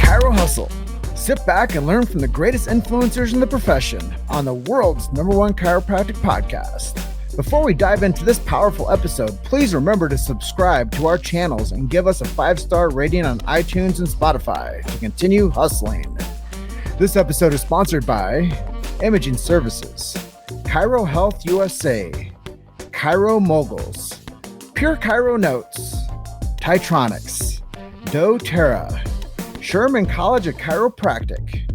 Chiro Hustle. Sit back and learn from the greatest influencers in the profession on the world's #1 chiropractic podcast. Before we dive into this powerful episode, please remember to subscribe to our channels and give us a 5-star rating on iTunes and Spotify to continue hustling. This episode is sponsored by Imaging Services, Chiro Health USA, Chiro Moguls, Pure Chiro Notes, Titronics, doTERRA, Sherman College of Chiropractic,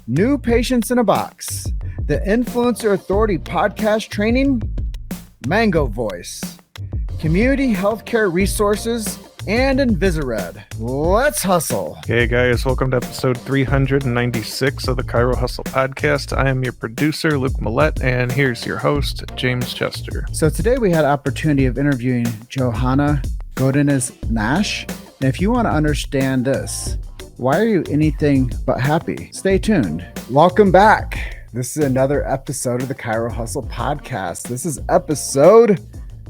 New Patients in a Box, the Influencer Authority Podcast Training, Mango Voice, Community Healthcare Resources, and Invisired. Let's hustle. Hey guys, welcome to episode 396 of the Chiro Hustle podcast. I am your producer, Luke Millette, and here's your host, James Chester. So today we had opportunity of interviewing Johanna Godinez Nash. And if you want to understand this, why are you anything but happy? Stay tuned. Welcome back. This is another episode of the Chiro Hustle podcast. This is episode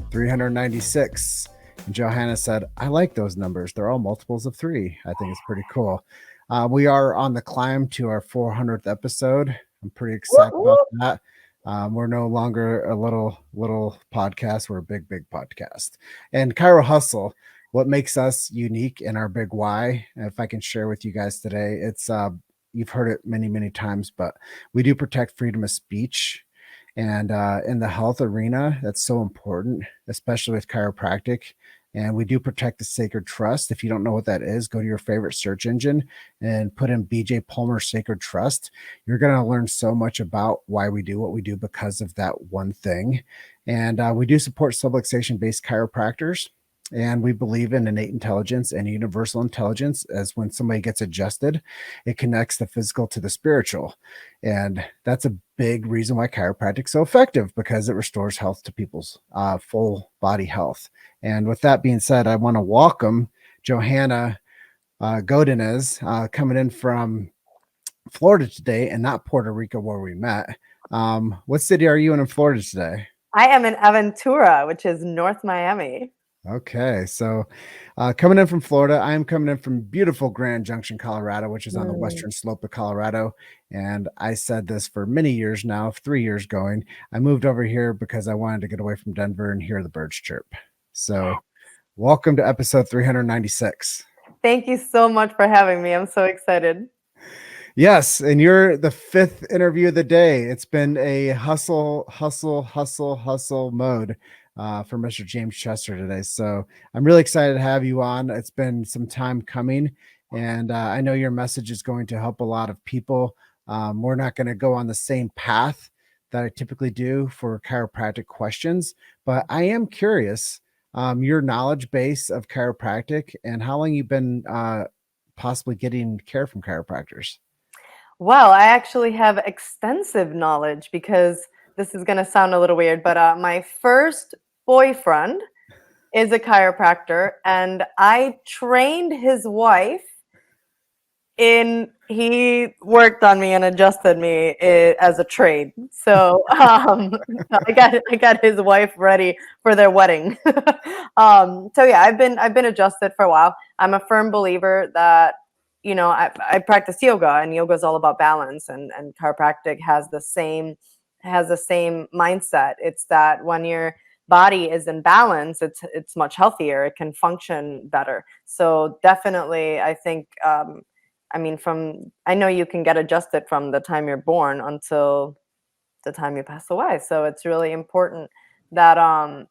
396. And Johanna said, I like those numbers. They're all multiples of 3. I think it's pretty cool. We are on the climb to our 400th episode. I'm pretty excited about that. We're no longer a little podcast. We're a big podcast. And Chiro Hustle, what makes us unique in our big why, if I can share with you guys today, it's you've heard it many times, but we do protect freedom of speech. And in the health arena, that's so important, especially with chiropractic. And we do protect the sacred trust. If you don't know what that is, go to your favorite search engine and put in BJ Palmer Sacred Trust. You're going to learn so much about why we do what we do because of that one thing. And we do support subluxation-based chiropractors. And we believe in innate intelligence and universal intelligence, as when somebody gets adjusted, it connects the physical to the spiritual. And that's a big reason why chiropractic is so effective, because it restores health to people's full body health. And with that being said, I want to welcome Johanna Godinez, coming in from Florida today and not Puerto Rico where we met. What city are you in Florida today? I am in Aventura, which is North Miami. Okay, so coming in from Florida, I am coming in from beautiful Grand Junction, Colorado, which is on the western slope of Colorado. And I said this for many years now, 3 years going. I moved over here because I wanted to get away from Denver and hear the birds chirp. So welcome to episode 396. Thank you so much for having me. I'm so excited. Yes, and you're the 5th interview of the day. It's been a hustle mode for Mr. James Chester today. So I'm really excited to have you on. It's been some time coming, and I know your message is going to help a lot of people. We're not going to go on the same path that I typically do for chiropractic questions, but I am curious, your knowledge base of chiropractic and how long you've been possibly getting care from chiropractors. Well, I actually have extensive knowledge, because this is going to sound a little weird, but my first boyfriend is a chiropractor, and I trained his wife he worked on me and adjusted me as a trade. So I got his wife ready for their wedding. So yeah, I've been adjusted for a while. I'm a firm believer that, I practice yoga, and yoga is all about balance, and chiropractic has the same mindset. It's that when your body is in balance, it's much healthier. It can function better. So definitely, I think, I know you can get adjusted from the time you're born until the time you pass away. So it's really important that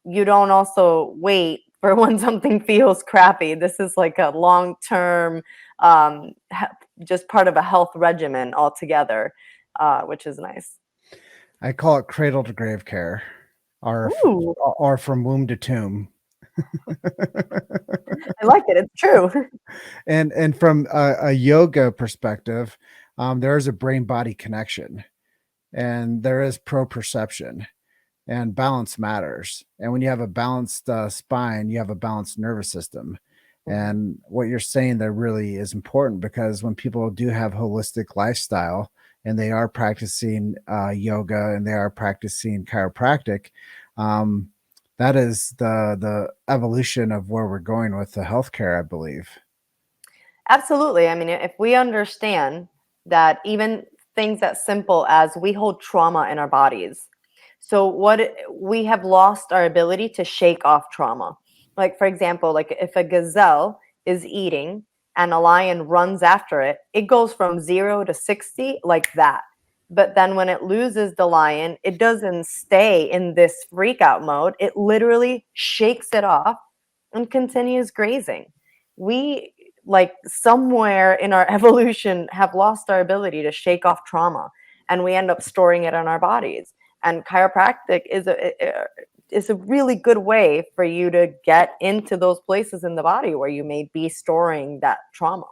you don't also wait for when something feels crappy. This is like a long-term, just part of a health regimen altogether, which is nice. I call it cradle to grave care, or from womb to tomb. I like it. It's true. And from a yoga perspective, there is a brain-body connection, and there is proprioception, and balance matters. And when you have a balanced spine, you have a balanced nervous system. And what you're saying there really is important, because when people do have holistic lifestyle and they are practicing yoga and they are practicing chiropractic, that is the evolution of where we're going with the healthcare, I believe. Absolutely. I mean, if we understand that even things as simple as we hold trauma in our bodies. So we have lost our ability to shake off trauma. Like for example, like if a gazelle is eating and a lion runs after it, it goes from 0 to 60 like that. But then when it loses the lion, it doesn't stay in this freak out mode. It literally shakes it off and continues grazing. We, like, somewhere in our evolution, have lost our ability to shake off trauma, and we end up storing it in our bodies. And chiropractic is a really good way for you to get into those places in the body where you may be storing that trauma.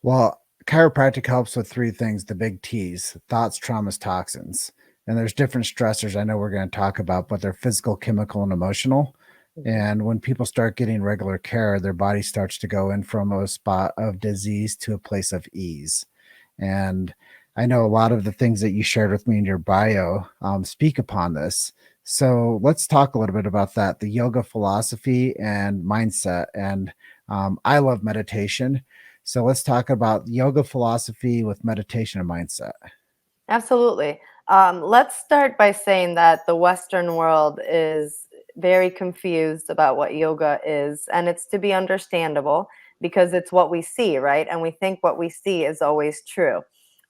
Well, chiropractic helps with three things, the big T's: thoughts, traumas, toxins. And there's different stressors I know we're going to talk about, but they're physical, chemical, and emotional. Mhm. And when people start getting regular care, their body starts to go in from a spot of disease to a place of ease. And I know a lot of the things that you shared with me in your bio speak upon this. So let's talk a little bit about that, the yoga philosophy and mindset. And I love meditation. So let's talk about yoga philosophy with meditation and mindset. Absolutely. Let's start by saying that the Western world is very confused about what yoga is, and it's to be understandable because it's what we see, right? And we think what we see is always true.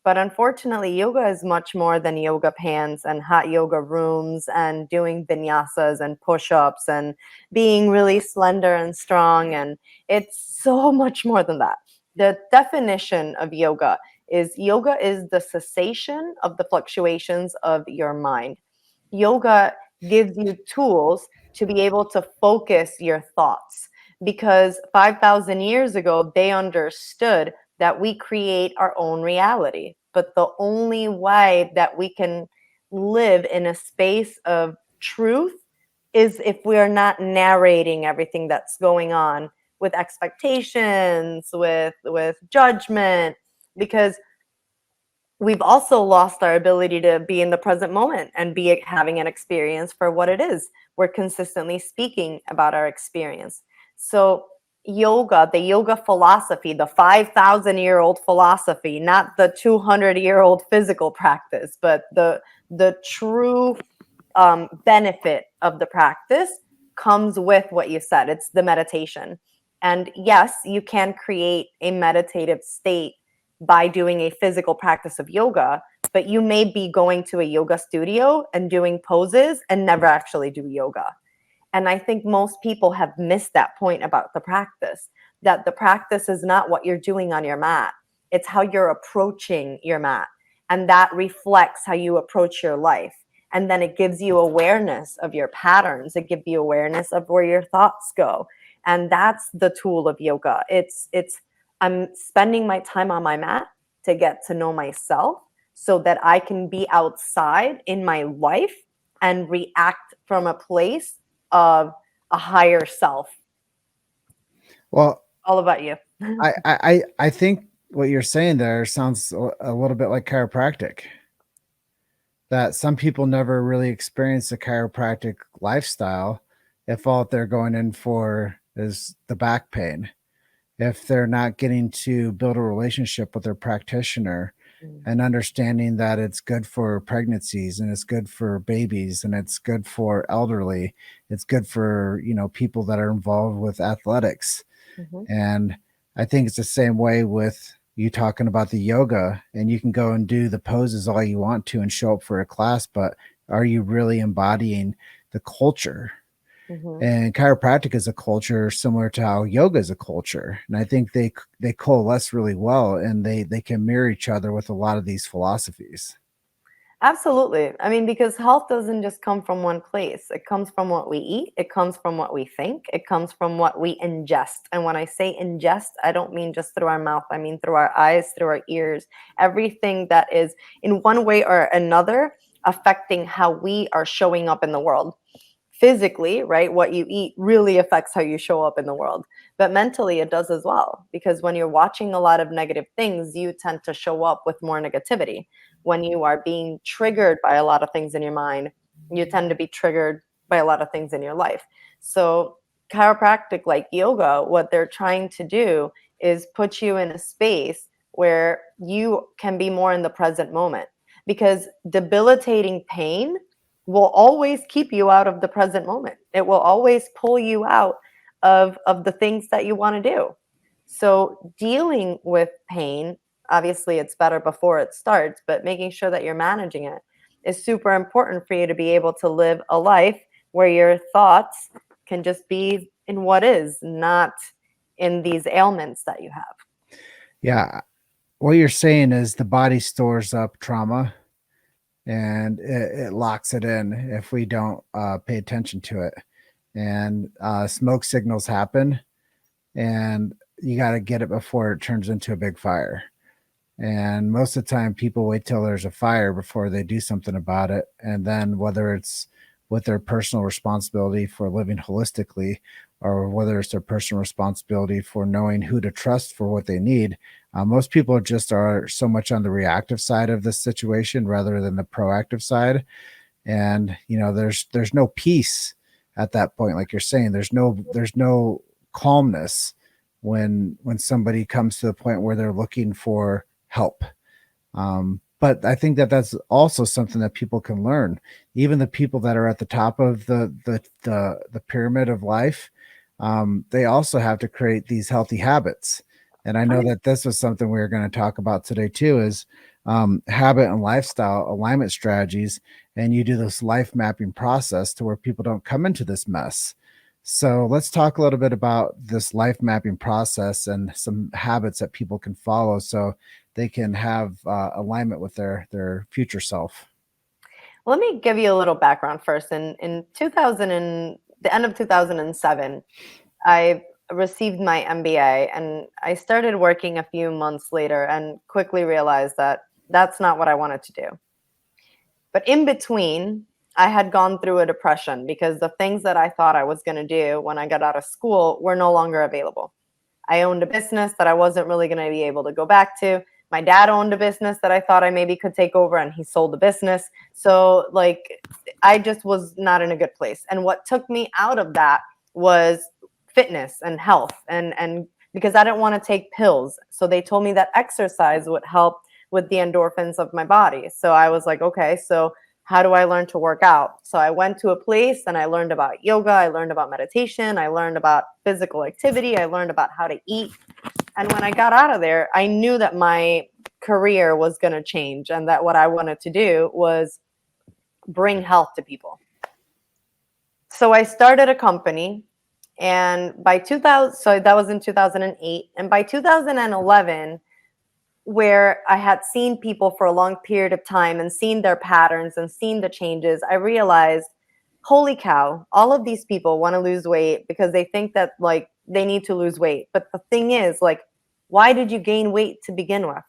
But unfortunately, yoga is much more than yoga pants and hot yoga rooms and doing vinyasas and push ups and being really slender and strong. And it's so much more than that. The definition of yoga is the cessation of the fluctuations of your mind. Yoga gives you tools to be able to focus your thoughts because 5,000 years ago, they understood that we create our own reality. But the only way that we can live in a space of truth is if we are not narrating everything that's going on with expectations, with judgment, because we've also lost our ability to be in the present moment and be having an experience for what it is. We're consistently speaking about our experience. So yoga, the yoga philosophy, the 5,000-year-old philosophy, not the 200-year-old physical practice, but the true benefit of the practice comes with what you said. It's the meditation. And yes, you can create a meditative state by doing a physical practice of yoga, but you may be going to a yoga studio and doing poses and never actually do yoga. And I think most people have missed that point about the practice, that the practice is not what you're doing on your mat, it's how you're approaching your mat. And that reflects how you approach your life. And then it gives you awareness of your patterns, it gives you awareness of where your thoughts go. And that's the tool of yoga. It's I'm spending my time on my mat to get to know myself so that I can be outside in my life and react from a place of a higher self. Well, All about you. I think what you're saying there sounds a little bit like chiropractic. That some people never really experience a chiropractic lifestyle if all they're going in for is the back pain. If they're not getting to build a relationship with their practitioner Mm. and understanding that it's good for pregnancies and it's good for babies and it's good for elderly, it's good for, people that are involved with athletics. Mhm. And I think it's the same way with you talking about the yoga, and you can go and do the poses all you want to and show up for a class, but are you really embodying the culture? Mhm. And chiropractic is a culture similar to how yoga is a culture. And I think they coalesce really well, and they can mirror each other with a lot of these philosophies. Absolutely. I mean, because health doesn't just come from one place. It comes from what we eat, it comes from what we think, it comes from what we ingest. And when I say ingest, I don't mean just through our mouth, I mean through our eyes, through our ears, everything that is in one way or another affecting how we are showing up in the world. Physically, right? What you eat really affects how you show up in the world. But mentally, it does as well. Because when you're watching a lot of negative things, you tend to show up with more negativity. When you are being triggered by a lot of things in your mind, you tend to be triggered by a lot of things in your life. So, chiropractic, like yoga, what they're trying to do is put you in a space where you can be more in the present moment, because debilitating pain will always keep you out of the present moment. It will always pull you out of the things that you want to do. So dealing with pain, obviously it's better before it starts, but making sure that you're managing it is super important for you to be able to live a life where your thoughts can just be in what is, not in these ailments that you have. Yeah. What you're saying is the body stores up trauma and it locks it in if we don't pay attention to it. And smoke signals happen, and you got to get it before it turns into a big fire. And most of the time, people wait till there's a fire before they do something about it. And then, whether it's with their personal responsibility for living holistically, or whether it's their personal responsibility for knowing who to trust for what they need, most people just are so much on the reactive side of this situation rather than the proactive side. And there's no peace at that point. Like you're saying, there's no calmness when somebody comes to the point where they're looking for help. But I think that that's also something that people can learn. Even the people that are at the top of the pyramid of life, they also have to create these healthy habits. And I know that this was something we were going to talk about today too, is habit and lifestyle alignment strategies. And you do this life mapping process to where people don't come into this mess. So let's talk a little bit about this life mapping process and some habits that people can follow so they can have alignment with their future self. Let me give you a little background first. In 2000 the end of 2007, I received my MBA, and I started working a few months later and quickly realized that that's not what I wanted to do. But in between, I had gone through a depression because the things that I thought I was going to do when I got out of school were no longer available. I owned a business that I wasn't really going to be able to go back to. My dad owned a business that I thought I maybe could take over, and he sold the business. So I just was not in a good place. And what took me out of that was fitness and health, and because I didn't want to take pills. So they told me that exercise would help with the endorphins of my body. So I was like, okay, so how do I learn to work out? So I went to a place and I learned about yoga. I learned about meditation. I learned about physical activity. I learned about how to eat. And when I got out of there, I knew that my career was going to change, and that what I wanted to do was bring health to people. So I started a company, and by 2000, so that was in 2008. And by 2011, where I had seen people for a long period of time and seen their patterns and seen the changes, I realized, holy cow, all of these people want to lose weight because they think that they need to lose weight. But the thing is, why did you gain weight to begin with?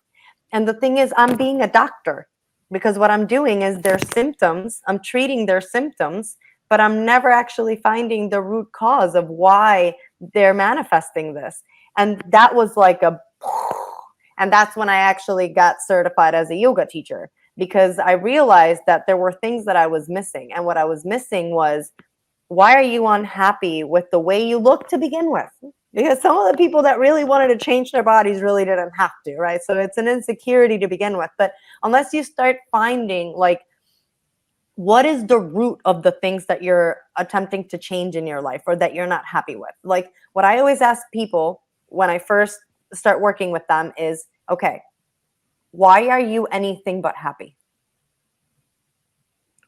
And the thing is, I'm being a doctor, because what I'm doing is their symptoms, I'm treating their symptoms, but I'm never actually finding the root cause of why they're manifesting this. And that was and that's when I actually got certified as a yoga teacher, because I realized that there were things that I was missing. And what I was missing was, why are you unhappy with the way you look to begin with? Because some of the people that really wanted to change their bodies really didn't have to, right? So it's an insecurity to begin with. But unless you start finding what is the root of the things that you're attempting to change in your life or that you're not happy with? What I always ask people when I first start working with them is, okay, why are you anything but happy?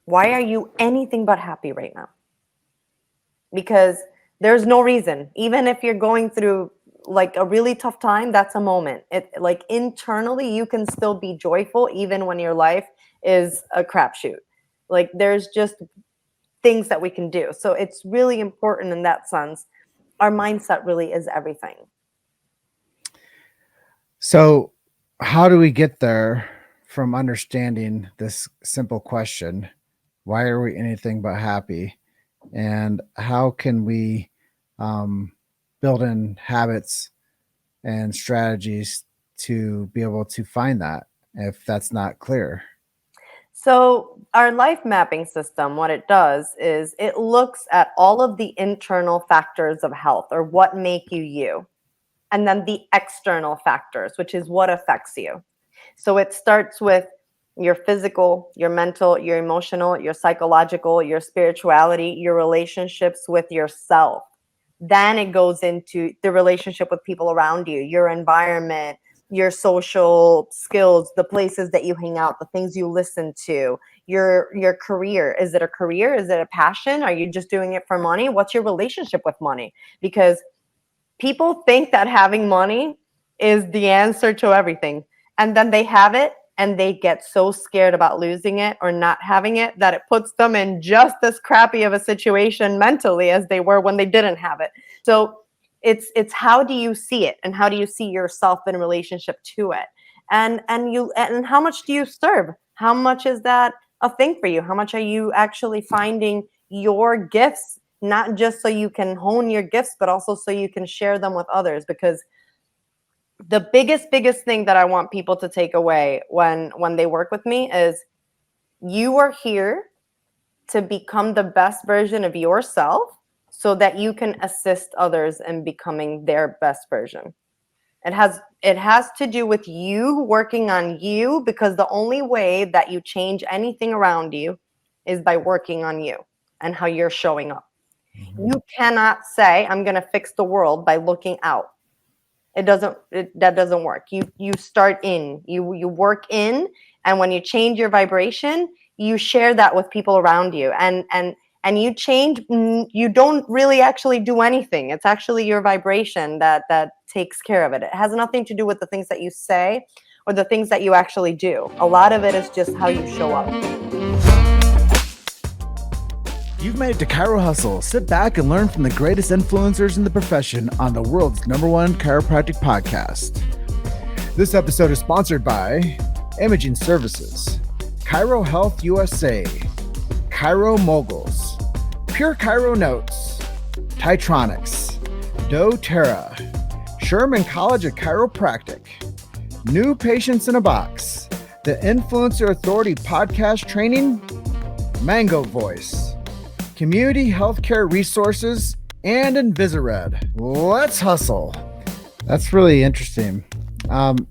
Why are you anything but happy right now? Because there's no reason. Even if you're going through a really tough time, that's a moment. Internally, you can still be joyful even when your life is a crapshoot. There's just things that we can do. So it's really important in that sense. Our mindset really is everything. So how do we get there from understanding this simple question, why are we anything but happy? And how can we build in habits and strategies to be able to find that if that's not clear? So our life mapping system, what it does is it looks at all of the internal factors of health, or what make you you. and then the external factors, which is what affects you. So it starts with your physical, your mental, your emotional, your psychological, your spirituality, your relationships with yourself. Then it goes into the relationship with people around you, your environment, your social skills, the places that you hang out, the things you listen to, your career. Is it a career? Is it a passion? Are you just doing it for money? What's your relationship with money? Because people think that having money is the answer to everything. And then they have it and they get so scared about losing it or not having it that it puts them in just as crappy of a situation mentally as they were when they didn't have it. So it's how do you see it and how do you see yourself in relationship to it? And how much do you serve? How much is that a thing for you? How much are you actually finding your gifts, not just so you can hone your gifts, but also so you can share them with others? Because the biggest thing that I want people to take away when they work with me is you are here to become the best version of yourself so that you can assist others in becoming their best version. It has to do with you working on you, because the only way that you change anything around you is by working on you and how you're showing up. You cannot say, I'm going to fix the world by looking out. That doesn't work. You start in, you work in, and when you change your vibration, you share that with people around you, and you change. You don't really actually do anything. It's actually your vibration that takes care of it. It has nothing to do with the things that you say or the things that you actually do. A lot of it is just how you show up. You've made it to Chiro Hustle. Sit back and learn from the greatest influencers in the profession on the world's #1 chiropractic podcast. This episode is sponsored by Imaging Services, Chiro Health USA, Chiro Moguls, Pure Chiro Notes, Titronics, doTERRA, Sherman College of Chiropractic, New Patients in a Box, the Influencer Authority Podcast Training, Mango Voice, Community Healthcare Resources, and Invisired. Let's hustle. That's really interesting.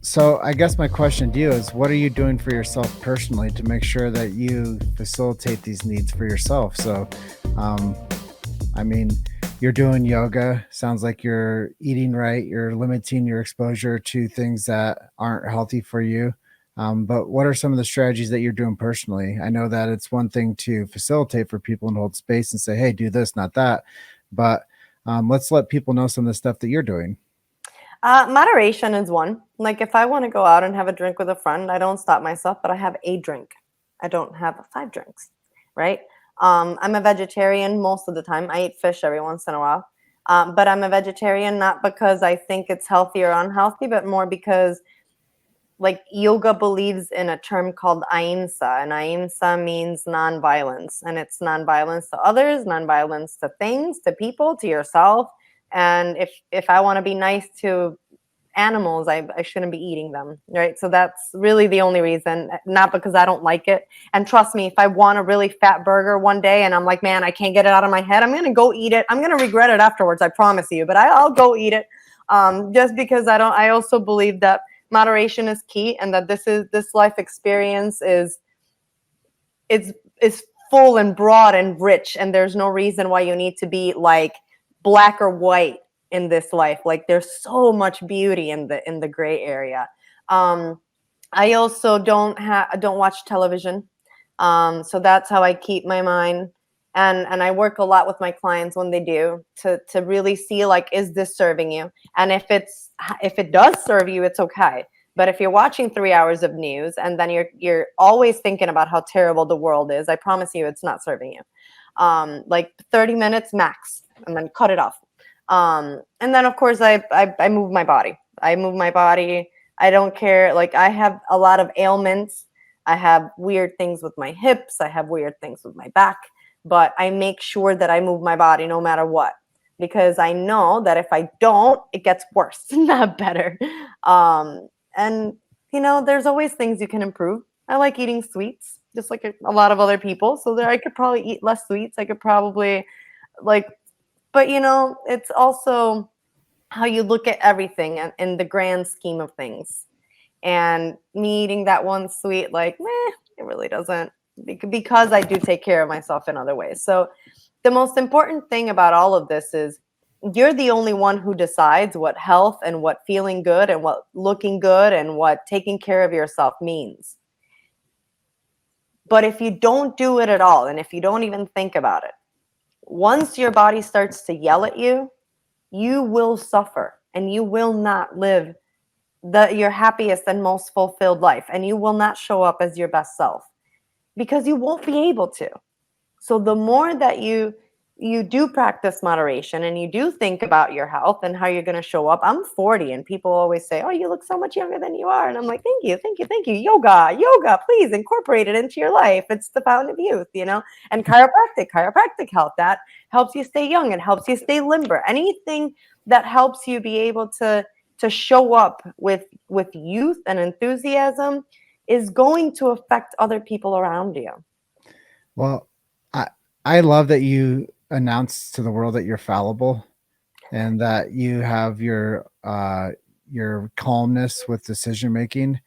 So I guess my question to you is, what are you doing for yourself personally to make sure that you facilitate these needs for yourself? So, I mean, you're doing yoga. Sounds like you're eating right. You're limiting your exposure to things that aren't healthy for you. But what are some of the strategies that you're doing personally? I know that it's one thing to facilitate for people and hold space and say, hey, do this, not that. But let's let people know some of the stuff that you're doing. Moderation is one. Like if I want to go out and have a drink with a friend, I don't stop myself, but I have a drink. I don't have 5 drinks, right? I'm a vegetarian most of the time. I eat fish every once in a while. But I'm a vegetarian not because I think it's healthy or unhealthy, but more because like yoga believes in a term called ahimsa, and ahimsa means nonviolence, and it's nonviolence to others, nonviolence to things, to people, to yourself. And if I want to be nice to animals, I shouldn't be eating them, right? So that's really the only reason, not because I don't like it. And trust me, if I want a really fat burger one day and I'm like, man, I can't get it out of my head, I'm gonna go eat it. I'm gonna regret it afterwards, I promise you, but I'll go eat it. Just because I also believe that moderation is key, and that this life experience is full and broad and rich, and there's no reason why you need to be like black or white in this life. Like there's so much beauty in the gray area. I also don't watch television, so that's how I keep my mind. And I work a lot with my clients when they do to really see, like, is this serving you? And if it does serve you, it's okay. But if you're watching 3 hours of news and then you're always thinking about how terrible the world is, I promise you it's not serving you. Like 30 minutes max, and then cut it off. And then of course I move my body. I don't care. Like I have a lot of ailments. I have weird things with my hips. I have weird things with my back. But I make sure that I move my body no matter what, because I know that if I don't, it gets worse, not better. And there's always things you can improve. I like eating sweets, just like a lot of other people. So I could probably eat less sweets. I could probably but it's also how you look at everything in the grand scheme of things. And me eating that one sweet, like, meh, it really doesn't, because I do take care of myself in other ways. So the most important thing about all of this is you're the only one who decides what health and what feeling good and what looking good and what taking care of yourself means. But if you don't do it at all, and if you don't even think about it, once your body starts to yell at you, you will suffer and you will not live your happiest and most fulfilled life. And you will not show up as your best self because you won't be able to. So the more that you do practice moderation and you do think about your health and how you're going to show up. I'm 40 and people always say, oh, you look so much younger than you are. And I'm like, thank you, thank you, thank you. Yoga, please incorporate it into your life. It's the fountain of youth, and chiropractic health, that helps you stay young. It helps you stay limber. Anything that helps you be able to show up with youth and enthusiasm is going to affect other people around you. Well, I love that you announced to the world that you're fallible and that you have your calmness with decision making,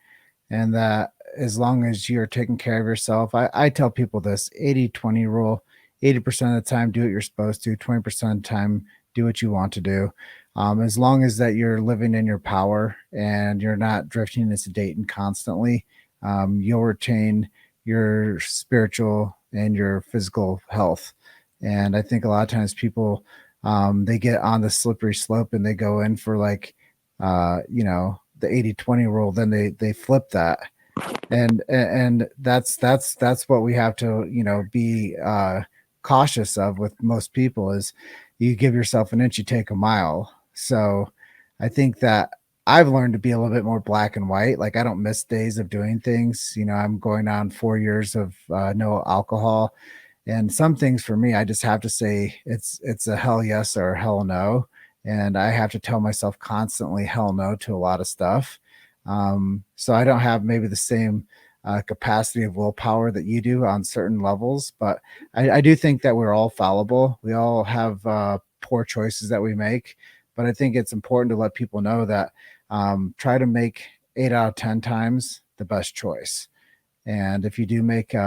and that as long as you're taking care of yourself, I tell people this 80-20 rule: 80% of the time do what you're supposed to, 20% of the time do what you want to do. As long as that you're living in your power and you're not drifting into Dayton constantly, you'll retain your spiritual and your physical health. And I think a lot of times people, they get on the slippery slope and they go in for like, the 80-20 rule, then they flip that. And that's what we have to, be cautious of with most people is you give yourself an inch, you take a mile. So I think that I've learned to be a little bit more black and white. Like I don't miss days of doing things. I'm going on 4 years of no alcohol. And some things for me, I just have to say it's a hell yes or hell no. And I have to tell myself constantly hell no to a lot of stuff. So I don't have maybe the same capacity of willpower that you do on certain levels, but I do think that we're all fallible. We all have poor choices that we make, but I think it's important to let people know that try to make 8 out of 10 times the best choice. And if you do make 2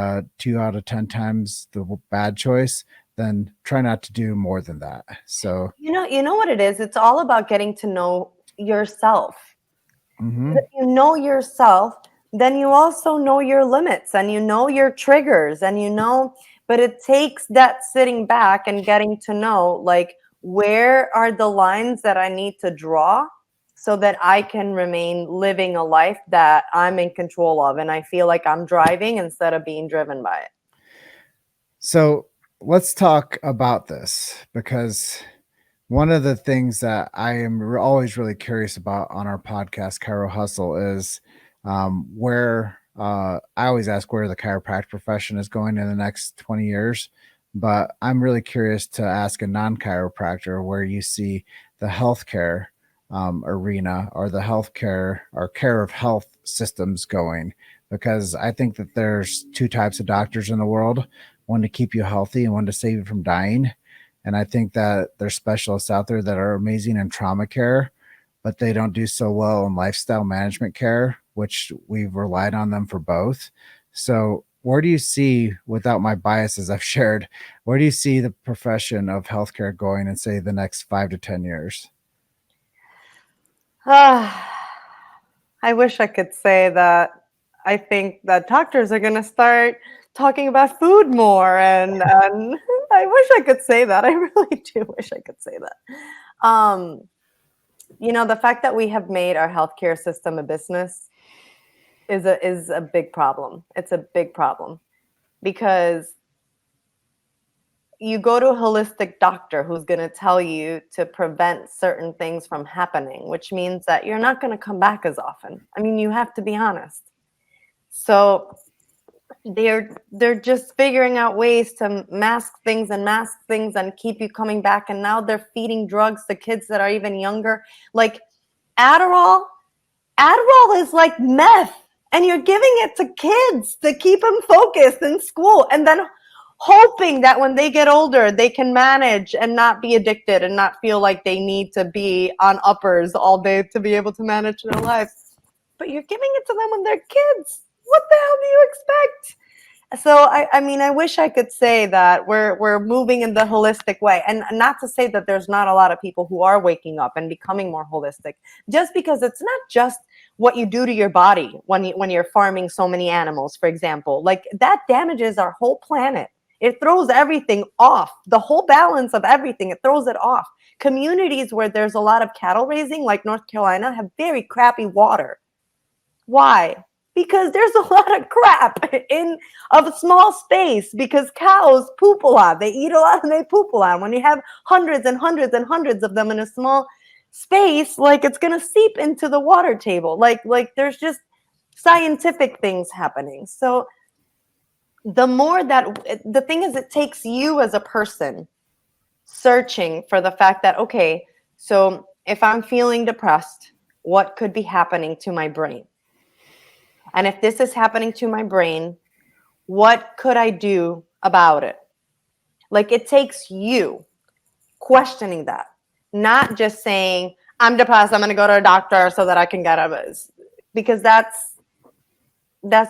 out of 10 times the bad choice, then try not to do more than that. So, you know what it is? It's all about getting to know yourself. mm-hmm. If you know yourself, then you also know your limits and you know your triggers but it takes that sitting back and getting to know, like, where are the lines that I need to draw so that I can remain living a life that I'm in control of and I feel like I'm driving instead of being driven by it. So let's talk about this, because one of the things that I am always really curious about on our podcast, chirohustle, is where I always ask where the chiropractic profession is going in the next 20 years. But I'm really curious to ask a non-chiropractor where you see the healthcare arena or the healthcare or care of health systems going, because I think that there's 2 types of doctors in the world: one to keep you healthy and one to save you from dying. And I think that there's specialists out there that are amazing in trauma care, but they don't do so well in lifestyle management care, which we've relied on them for both. So where do you see, without my biases I've shared, where do you see the profession of healthcare going in, say, the next 5 to 10 years? I wish I could say that I think that doctors are going to start talking about food more, and I wish I could say that. I really do wish I could say that. The fact that we have made our healthcare system a business is a big problem. It's a big problem because you go to a holistic doctor who's going to tell you to prevent certain things from happening, which means that you're not going to come back as often. I mean, you have to be honest. So they're just figuring out ways to mask things and keep you coming back. And now they're feeding drugs to kids that are even younger. Like Adderall is like meth, and you're giving it to kids to keep them focused in school. And then hoping that when they get older, they can manage and not be addicted and not feel like they need to be on uppers all day to be able to manage their lives. But you're giving it to them when they're kids. What the hell do you expect? So I mean, I wish I could say that we're moving in the holistic way, and not to say that there's not a lot of people who are waking up and becoming more holistic, just because it's not just what you do to your body when you're farming so many animals, for example. Like, that damages our whole planet. It throws everything off, the whole balance of everything. It throws it off. Communities where there's a lot of cattle raising, like North Carolina, have very crappy water. Why? Because there's a lot of crap in a small space, because cows poop a lot. They eat a lot and they poop a lot. When you have hundreds and hundreds and hundreds of them in a small space, like, it's going to seep into the water table. Like there's just scientific things happening. So the thing is, it takes you as a person searching for the fact that, okay, so if I'm feeling depressed, what could be happening to my brain? And if this is happening to my brain, what could I do about it? Like, it takes you questioning that, not just saying, I'm depressed, I'm going to go to a doctor so that I can get out of this. Because that's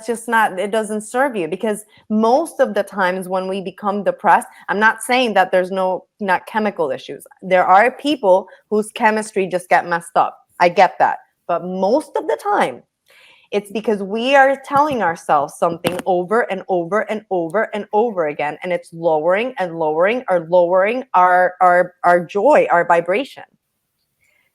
just not, it doesn't serve you. Because most of the times when we become depressed, I'm not saying that there's not chemical issues. There are people whose chemistry just get messed up. I get that. But most of the time, it's because we are telling ourselves something over and over and over and over again, and it's lowering and lowering or lowering our joy, our vibration.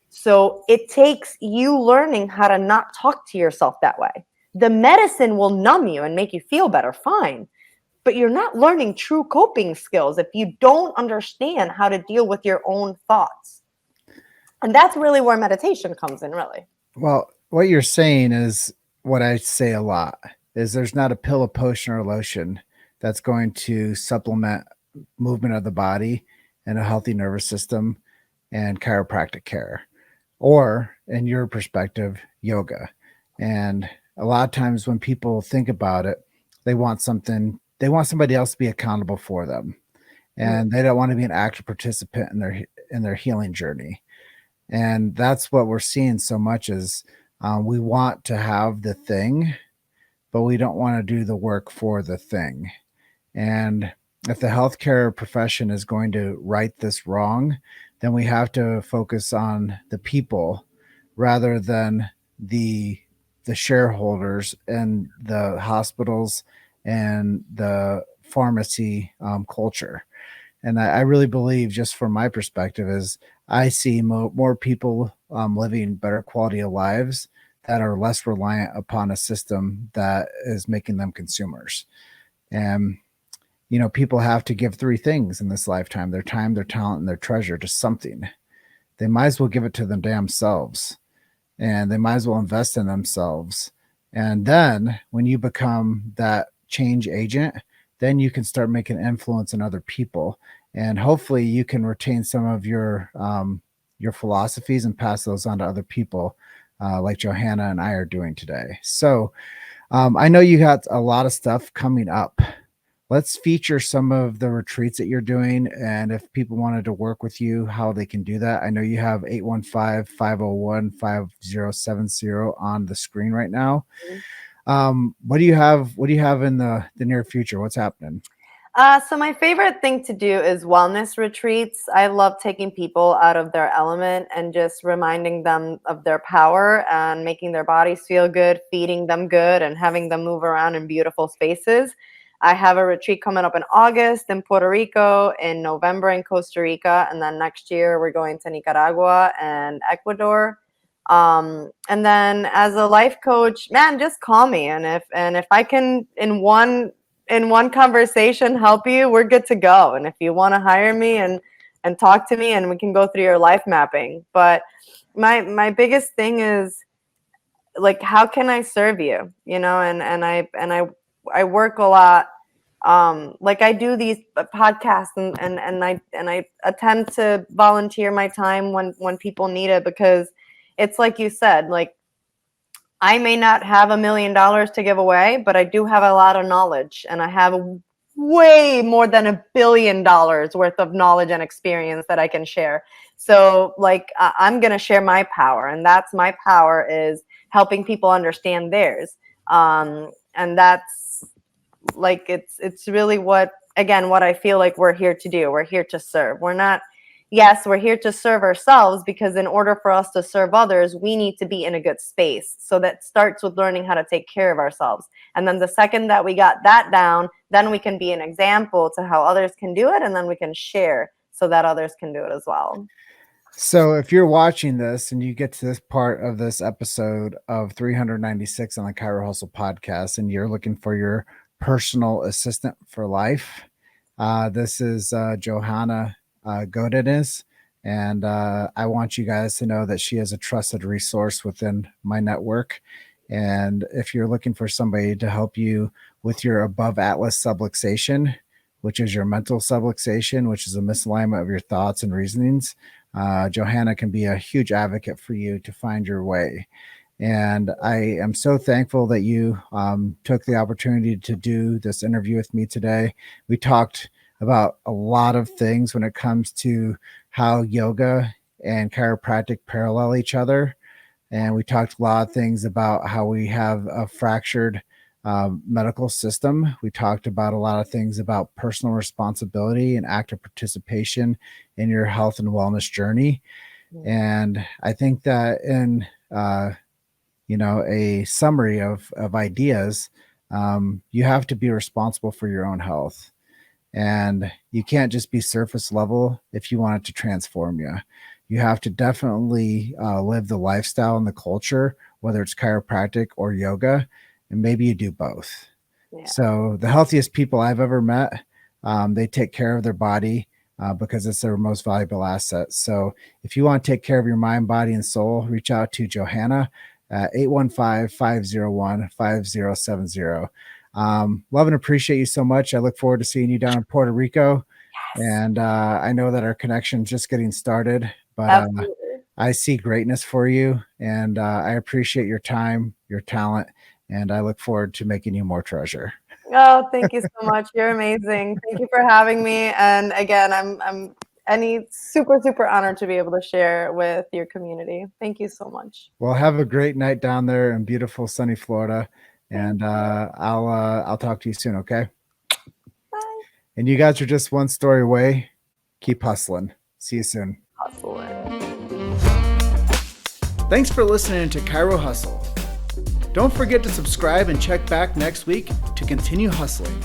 So it takes you learning how to not talk to yourself that way. The medicine will numb you and make you feel better, fine. But you're not learning true coping skills if you don't understand how to deal with your own thoughts. And that's really where meditation comes in, really. Well, what you're saying is what I say a lot, is there's not a pill, a potion, or a lotion that's going to supplement movement of the body and a healthy nervous system and chiropractic care, or in your perspective, yoga. And a lot of times when people think about it, they want somebody else to be accountable for them. And they don't want to be an active participant in their healing journey. And that's what we're seeing so much is we want to have the thing, but we don't want to do the work for the thing. And if the healthcare profession is going to right this wrong, then we have to focus on the people rather than the shareholders and the hospitals and the pharmacy culture. And I really believe, just from my perspective, is I see more people living better quality of lives that are less reliant upon a system that is making them consumers. And, people have to give three things in this lifetime: their time, their talent, and their treasure to something. They might as well give it to them damn selves, and they might as well invest in themselves. And then when you become that change agent, then you can start making influence in other people. And hopefully you can retain some of your philosophies and pass those on to other people, like Johanna and I are doing today. So I know you got a lot of stuff coming up. Let's feature some of the retreats that you're doing, and if people wanted to work with you, how they can do that. I know you have 815-501-5070 on the screen right now. What do you have in the near future? What's happening? So my favorite thing to do is wellness retreats. I love taking people out of their element and just reminding them of their power and making their bodies feel good, feeding them good, and having them move around in beautiful spaces. I have a retreat coming up in August in Puerto Rico, in November in Costa Rica, and then next year we're going to Nicaragua and Ecuador. And then as a life coach, man, just call me, and if I can in one conversation help you, we're good to go. And if you want to hire me and talk to me, and we can go through your life mapping. But my biggest thing is, like, how can I serve you? And I work a lot. Like, I do these podcasts and I attempt to volunteer my time when people need it, because it's like you said, like, I may not have $1 million to give away, but I do have a lot of knowledge, and I have way more than $1 billion worth of knowledge and experience that I can share. So like, I'm going to share my power, and that's my power is helping people understand theirs. And that's like, it's really what I feel like we're here to do. We're here to serve. We're here to serve ourselves, because in order for us to serve others, we need to be in a good space. So that starts with learning how to take care of ourselves. And then the second that we got that down, then we can be an example to how others can do it. And then we can share so that others can do it as well. So if you're watching this and you get to this part of this episode of 396 on the Chiro Hustle podcast, and you're looking for your personal assistant for life, this is Johanna Godinez. And I want you guys to know that she is a trusted resource within my network. And if you're looking for somebody to help you with your above atlas subluxation, which is your mental subluxation, which is a misalignment of your thoughts and reasonings, Johanna can be a huge advocate for you to find your way. And I am so thankful that you took the opportunity to do this interview with me today. We talked about a lot of things when it comes to how yoga and chiropractic parallel each other. And we talked a lot of things about how we have a fractured medical system. We talked about a lot of things about personal responsibility and active participation in your health and wellness journey. And I think that in a summary of ideas, you have to be responsible for your own health. And you can't just be surface level if you want it to transform you. You have to definitely live the lifestyle and the culture, whether it's chiropractic or yoga, and maybe you do both. Yeah. So the healthiest people I've ever met, they take care of their body because it's their most valuable asset. So if you want to take care of your mind, body, and soul, reach out to Johanna at 815-501-5070. Love and appreciate you so much. I look forward to seeing you down in Puerto Rico. Yes. And I know that our connection's just getting started, but I see greatness for you, and I appreciate your time, your talent, and I look forward to making you more treasure. Oh, thank you so much. You're amazing. Thank you for having me. And again, I'm super honored to be able to share with your community. Thank you so much. Well, have a great night down there in beautiful sunny Florida. And I'll talk to you soon, okay? Bye. And you guys are just one story away. Keep hustling. See you soon. Hustling. Thanks for listening to Chiro Hustle. Don't forget to subscribe and check back next week to continue hustling.